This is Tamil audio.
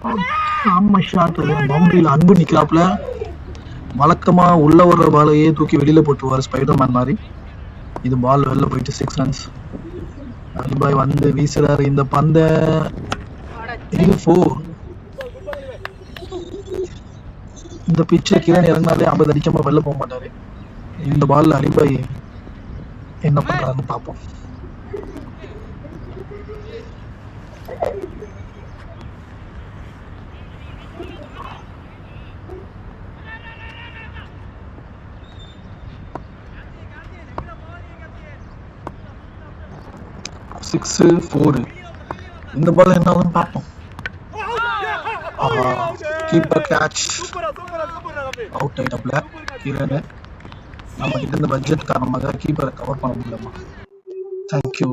ஆமா ஷாட் பவுண்டரியில அன்பு நிக்கலாப்ல. வழக்கமா உள்ள வர்ற பாலையே தூக்கி வெளியில போட்டுருவாரு ஸ்பைடர்மேன் மாதிரி. இது பால் வெளில போயிட்டு 6 ரன்ஸ். அலிபாய் வந்து வீசுறாரு இந்த பந்த. இது 4. இந்த பிச்சை கிரண் இறங்கினாலே 50 அடிக்காம வெளில போக மாட்டாரு. இந்த பால்ல அலிபாய் என்ன பண்றாருன்னு பார்ப்போம். சிக்ஸ் 4. இந்த பால் என்ன ஆகுதுன்னு பார்ப்போம். Keeper catch. அவுட் ஆயிட்டப்ல கிரண். நம்ம கிட்ட இந்த பட்ஜெட் காரணமாக கீப்பரை கவர் பண்ண முடியலமா. தேங்க்யூ.